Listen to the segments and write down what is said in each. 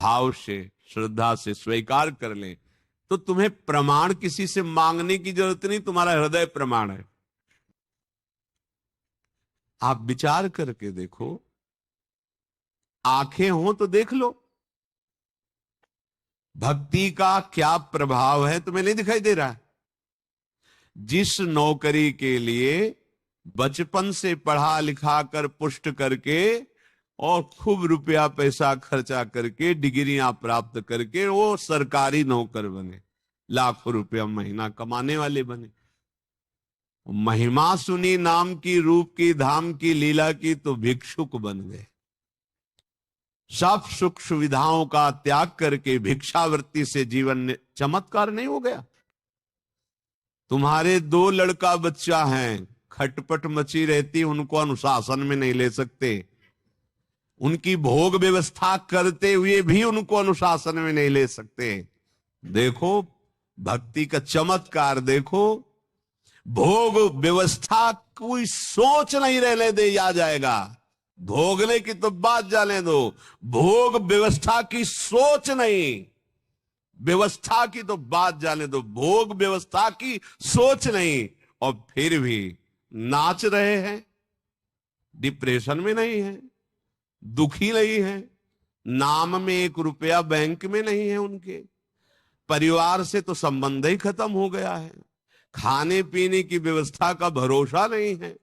भाव से, श्रद्धा से स्वीकार कर लें तो तुम्हें प्रमाण किसी से मांगने की जरूरत नहीं, तुम्हारा हृदय प्रमाण है। आप विचार करके देखो, आंखें हो तो देख लो, भक्ति का क्या प्रभाव है तुम्हें नहीं दिखाई दे रहा? जिस नौकरी के लिए बचपन से पढ़ा लिखा कर पुष्ट करके और खूब रुपया पैसा खर्चा करके डिग्रियां प्राप्त करके वो सरकारी नौकर बने, लाखों रुपया महीना कमाने वाले बने, महिमा सुनी नाम की, रूप की, धाम की, लीला की, तो भिक्षुक बन गए। सब सुख सुविधाओं का त्याग करके भिक्षावृत्ति से जीवन चमत्कार नहीं हो गया? तुम्हारे 2 लड़का बच्चा हैं, खटपट मची रहती, उनको अनुशासन में नहीं ले सकते, उनकी भोग व्यवस्था करते हुए भी उनको अनुशासन में नहीं ले सकते। देखो भक्ति का चमत्कार, देखो भोग व्यवस्था कोई सोच नहीं रहने दे, आ जाएगा। भोगने की तो बात जाने दो, भोग व्यवस्था की सोच नहीं, व्यवस्था की तो बात जाने दो, भोग व्यवस्था की सोच नहीं, और फिर भी नाच रहे हैं, डिप्रेशन में नहीं है, दुखी नहीं है, नाम में 1 रुपया बैंक में नहीं है, उनके परिवार से तो संबंध ही खत्म हो गया है, खाने पीने की व्यवस्था का भरोसा नहीं है,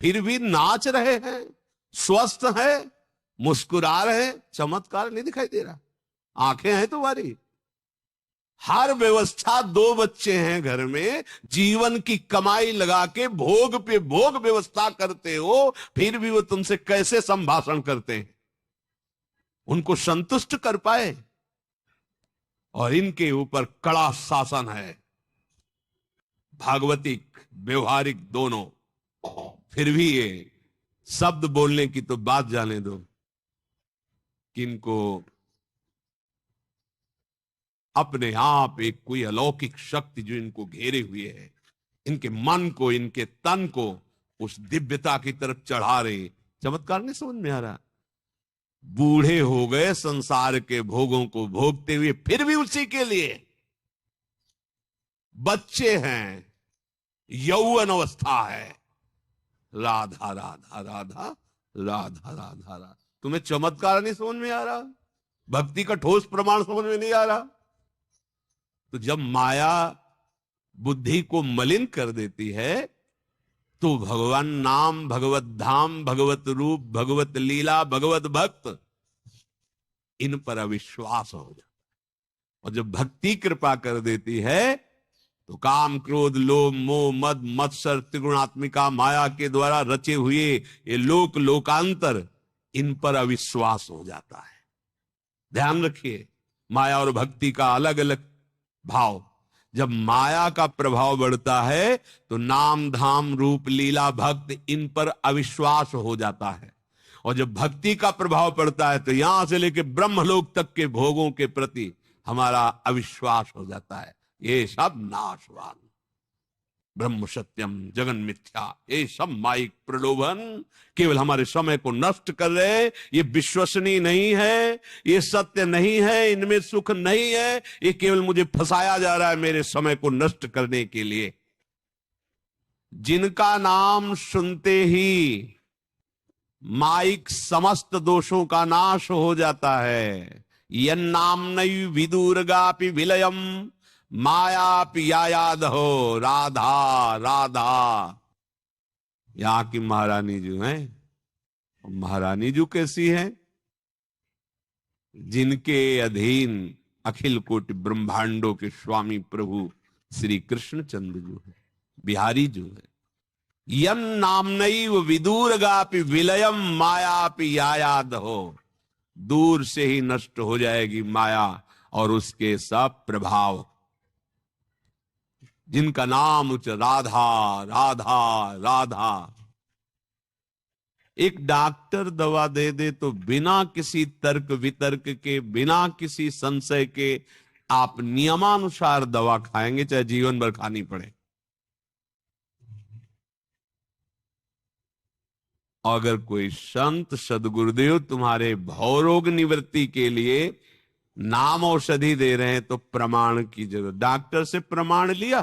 फिर भी नाच रहे हैं, स्वस्थ है, मुस्कुरा रहे हैं। चमत्कार नहीं दिखाई दे रहा? आंखें हैं तुम्हारी, हर व्यवस्था, 2 बच्चे हैं घर में, जीवन की कमाई लगा के भोग पे भोग व्यवस्था करते हो, फिर भी वो तुमसे कैसे संभाषण करते हैं? उनको संतुष्ट कर पाए? और इनके ऊपर कड़ा शासन है, भागवतिक व्यवहारिक दोनों, फिर भी ये शब्द बोलने की तो बात जाने दो कि इनको अपने आप एक कोई अलौकिक शक्ति जो इनको घेरे हुए है, इनके मन को, इनके तन को उस दिव्यता की तरफ चढ़ा रहे। चमत्कार नहीं समझ में आ रहा? बूढ़े हो गए संसार के भोगों को भोगते हुए, फिर भी उसी के लिए। बच्चे हैं, यौवन अवस्था है, राधा राधा राधा राधा राधा राधा। तुम्हें चमत्कार नहीं समझ में आ रहा? भक्ति का ठोस प्रमाण समझ में नहीं आ रहा? तो जब माया बुद्धि को मलिन कर देती है तो भगवान नाम, भगवत धाम, भगवत रूप, भगवत लीला, भगवत भक्त, इन पर अविश्वास हो जाता है। और जब भक्ति कृपा कर देती है तो काम, क्रोध, लोभ, मोह, मद, मत्सर, त्रिगुणात्मिका माया के द्वारा रचे हुए ये लोक लोकांतर, इन पर अविश्वास हो जाता है। ध्यान रखिए, माया और भक्ति का अलग अलग भाव। जब माया का प्रभाव बढ़ता है तो नाम, धाम, रूप, लीला, भक्त, इन पर अविश्वास हो जाता है। और जब भक्ति का प्रभाव पड़ता है तो यहां से लेकर ब्रह्मलोक तक के भोगों के प्रति हमारा अविश्वास हो जाता है। ये सब नाशवान, ब्रह्म सत्यम जगन मिथ्या, ये सब माइक प्रलोभन केवल हमारे समय को नष्ट कर रहे। ये विश्वसनीय नहीं है, ये सत्य नहीं है, इनमें सुख नहीं है, ये केवल मुझे फंसाया जा रहा है मेरे समय को नष्ट करने के लिए। जिनका नाम सुनते ही माइक समस्त दोषों का नाश हो जाता है। यन नाम नहीं विदुर्गापि विलयम माया पियायाद हो, राधा राधा। यहां की महारानी जो है, महारानी जो कैसी है? जिनके अधीन अखिल कोटि ब्रह्मांडों के स्वामी प्रभु श्री कृष्णचंद्र जो है, बिहारी जो है। यम नाम नैव विदुर्गापि विलयम माया पियायाद हो, दूर से ही नष्ट हो जाएगी माया और उसके सब प्रभाव। जिनका नाम उच्च राधा राधा राधा। एक डॉक्टर दवा दे दे तो बिना किसी तर्क वितर्क के, बिना किसी संशय के आप नियमानुसार दवा खाएंगे, चाहे जीवन भर खानी पड़े। अगर कोई संत सदगुरुदेव तुम्हारे भवरोग निवृत्ति के लिए नाम औषधि दे रहे हैं तो प्रमाण की जरूरत। डॉक्टर से प्रमाण लिया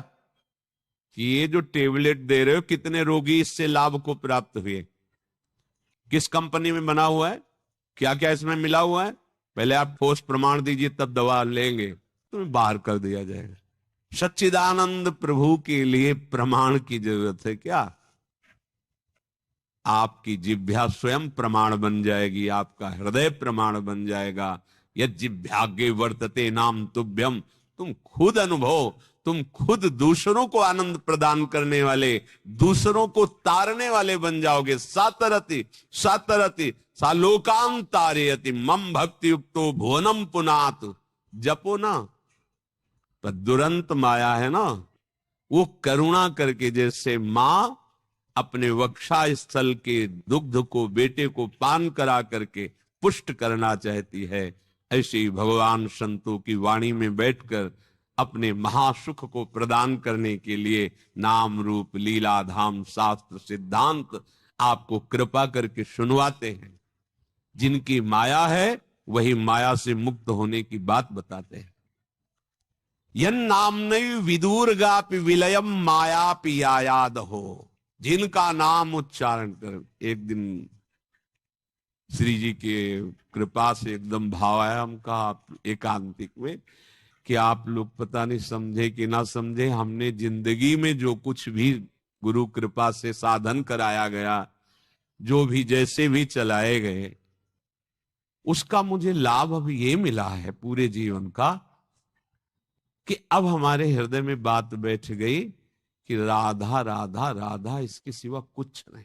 कि ये जो टेबलेट दे रहे हो कितने रोगी इससे लाभ को प्राप्त हुए, किस कंपनी में बना हुआ है, क्या क्या इसमें मिला हुआ है, पहले आप ठोस प्रमाण दीजिए तब दवा लेंगे, तुम्हें बाहर कर दिया जाएगा। सच्चिदानंद प्रभु के लिए प्रमाण की जरूरत है क्या? आपकी जिह्वा स्वयं प्रमाण बन जाएगी, आपका हृदय प्रमाण बन जाएगा। यद जिह्वाग्रे वर्तते नाम तुभ्यम, तुम खुद अनुभव, तुम खुद दूसरों को आनंद प्रदान करने वाले, दूसरों को तारने वाले बन जाओगे। सातरति सातरति सालोकां तारयति मम भक्ति युक्तो भुवनम पुनात। जपो ना, पर दुरंत माया है ना, वो करुणा करके जैसे मां अपने वक्षा स्थल के दुग्ध को बेटे को पान करा करके पुष्ट करना चाहती है, ऐसे ही भगवान संतों की वाणी में बैठकर अपने महासुख को प्रदान करने के लिए नाम रूप लीला धाम शास्त्र सिद्धांत आपको कृपा करके सुनवाते हैं। जिनकी माया है वही माया से मुक्त होने की बात बताते हैं। यन नामनैव विदुर्गापि विलयम मायापि यायाद हो। जिनका नाम उच्चारण कर, एक दिन श्री जी के कृपा से एकदम भाव आया, हम कहा एकांतिक में कि आप लोग पता नहीं समझे कि ना समझे, हमने जिंदगी में जो कुछ भी गुरु कृपा से साधन कराया गया, जो भी जैसे भी चलाए गए, उसका मुझे लाभ अब ये मिला है पूरे जीवन का कि अब हमारे हृदय में बात बैठ गई कि राधा राधा राधा, इसके सिवा कुछ नहीं।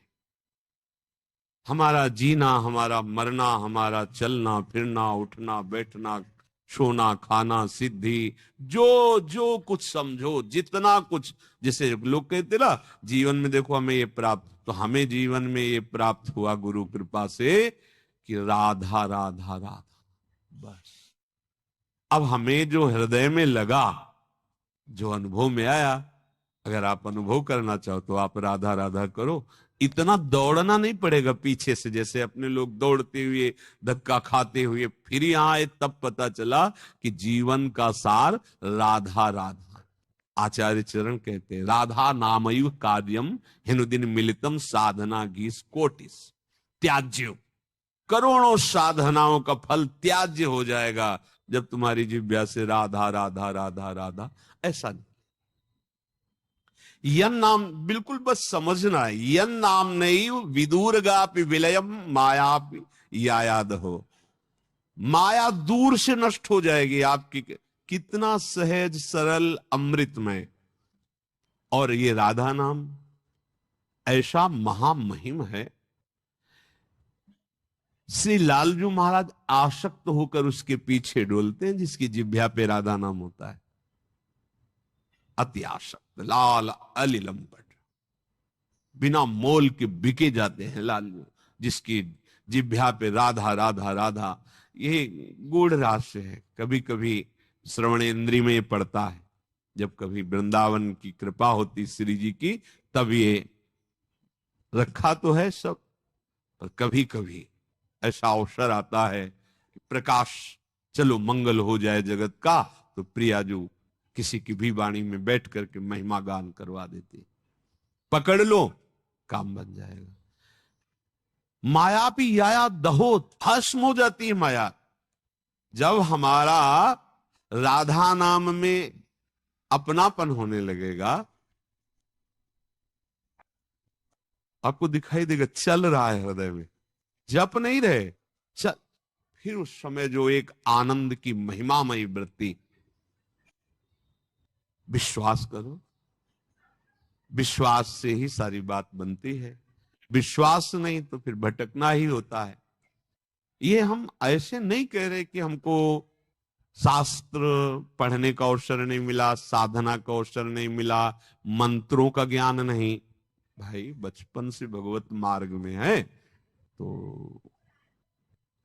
हमारा जीना, हमारा मरना, हमारा चलना फिरना, उठना बैठना, सोना खाना, सिद्धि, जो जो कुछ समझो, जितना कुछ, जैसे लोग कहते ना जीवन में देखो हमें ये प्राप्त, तो हमें जीवन में ये प्राप्त हुआ गुरु कृपा से कि राधा राधा राधा। बस अब हमें जो हृदय में लगा, जो अनुभव में आया, अगर आप अनुभव करना चाहो तो आप राधा राधा करो। इतना दौड़ना नहीं पड़ेगा पीछे से, जैसे अपने लोग दौड़ते हुए धक्का खाते हुए फिर यहां आए, तब पता चला कि जीवन का सार राधा राधा। आचार्य चरण कहते हैं राधा नामयु कार्यम हिनुदिन मिलितम साधना गीस कोटिस त्याज्य। करोड़ों साधनाओं का फल त्याज्य हो जाएगा जब तुम्हारी जिह्वा से राधा राधा राधा राधा। ऐसा नहीं, यन नाम बिल्कुल बस समझना है, यन नाम नहीं विदूरगापि विलयम मायापि यायाद हो। माया दूर से नष्ट हो जाएगी आपकी। कितना सहज सरल अमृतमय। और ये राधा नाम ऐसा महामहिम है, श्री लालजू महाराज आसक्त होकर उसके पीछे डोलते हैं जिसकी जिह्वा पे राधा नाम होता है। अति आसक्त लाल अलिलंपट, बिना मोल के बिके जाते हैं लालजू, जिसकी जिह्वा पे राधा राधा राधा। ये गूढ़ रहस्य है, कभी कभी श्रवणेन्द्रिय में पड़ता है, जब कभी वृंदावन की कृपा होती श्री जी की, तब ये रखा तो है सब, पर कभी कभी ऐसा अवसर आता है कि प्रकाश, चलो मंगल हो जाए जगत का, तो प्रियाजू किसी की भी वाणी में बैठ करके महिमा गान करवा देती, पकड़ लो काम बन जाएगा। माया भी याया दहो, भस्म हो जाती है माया। जब हमारा राधा नाम में अपनापन होने लगेगा, आपको दिखाई देगा चल रहा है हृदय में, जप नहीं रहे चल, फिर उस समय जो एक आनंद की महिमामयी वृत्ति। विश्वास करो, विश्वास से ही सारी बात बनती है, विश्वास नहीं तो फिर भटकना ही होता है। ये हम ऐसे नहीं कह रहे कि हमको शास्त्र पढ़ने का अवसर नहीं मिला, साधना का अवसर नहीं मिला, मंत्रों का ज्ञान नहीं। भाई बचपन से भगवत मार्ग में है तो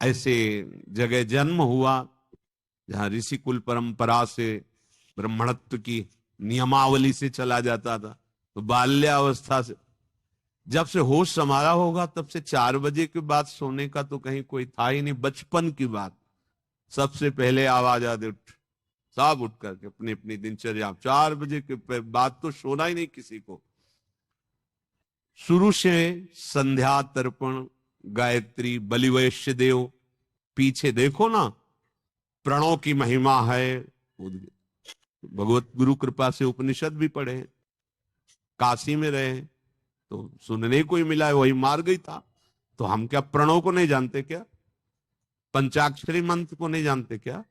ऐसे जगह जन्म हुआ जहां ऋषि कुल परंपरा से ब्राह्मणत्व की नियमावली से चला जाता था, तो बाल्यावस्था से, जब से होश संभाला होगा तब से 4 बजे के बाद सोने का तो कहीं कोई था ही नहीं। बचपन की बात, सबसे पहले आवाज आदि उठ, सब उठ करके अपनी अपनी दिनचर्या, 4 बजे के बाद तो सोना ही नहीं किसी को। शुरू से संध्या तर्पण, गायत्री, बलिवैश्य देव, पीछे देखो ना प्रणव की महिमा है। भगवत गुरु कृपा से उपनिषद भी पढ़े, काशी में रहे तो सुनने को ही मिला है, वही मार गई था। तो हम क्या प्रणव को नहीं जानते क्या? पंचाक्षरी मंत्र को नहीं जानते क्या?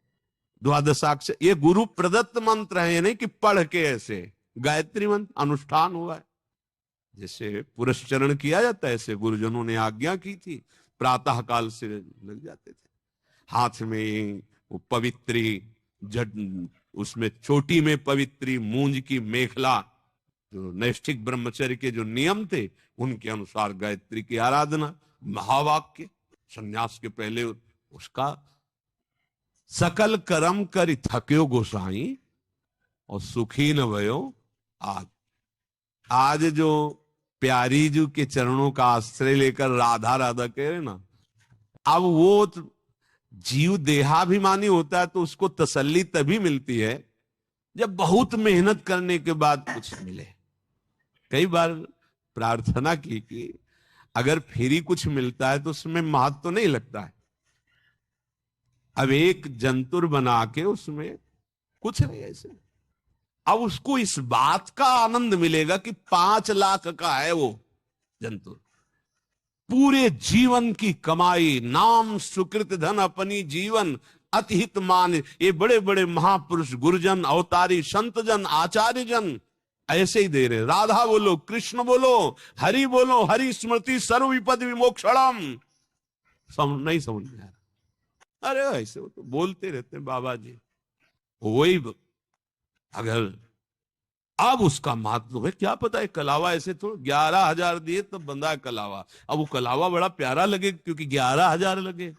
द्वादशाक्षर, ये गुरु प्रदत्त मंत्र है, ये नहीं कि पढ़ के ऐसे। गायत्री मंत्र अनुष्ठान हुआ है, जैसे पुरस्चरण किया जाता है ऐसे गुरुजनों ने आज्ञा की थी, प्रातः काल से लग जाते थे। हाथ में वो पवित्री जट, उसमें चोटी में पवित्री मूंज की मेखला, जो नैष्ठिक ब्रह्मचर्य के जो नियम थे उनके अनुसार गायत्री की आराधना, महावाक्य, संन्यास के पहले उसका सकल कर्म करि थक्यो गोसाई और सुखी न भयो आज। आज जो प्यारी जी के चरणों का आश्रय लेकर राधा राधा कह रहे ना, अब वो जीव देहाभिमानी होता है तो उसको तसल्ली तभी मिलती है जब बहुत मेहनत करने के बाद कुछ मिले। कई बार प्रार्थना की कि अगर फिर ही कुछ मिलता है तो उसमें महत्व तो नहीं लगता है। अब एक जंतुर बना के उसमें कुछ नहीं ऐसे, अब उसको इस बात का आनंद मिलेगा कि 5 लाख का है वो जंतुर, पूरे जीवन की कमाई, नाम सुकृत धन अपनी जीवन अतिहित मान। ये बड़े बड़े महापुरुष, गुरुजन, अवतारी, संतजन, आचार्य जन ऐसे ही दे रहे। राधा बोलो, कृष्ण बोलो, हरि बोलो, हरि स्मृति सर्व विपद विमोक्षणम। नहीं समझ में आ रहा, अरे ऐसे वो तो बोलते रहते हैं बाबा जी, वही अगर अब उसका महत्व है क्या पता है। कलावा ऐसे तो 11,000 दिए तब बंदा है कलावा, अब वो कलावा बड़ा प्यारा लगे क्योंकि 11,000 लगे।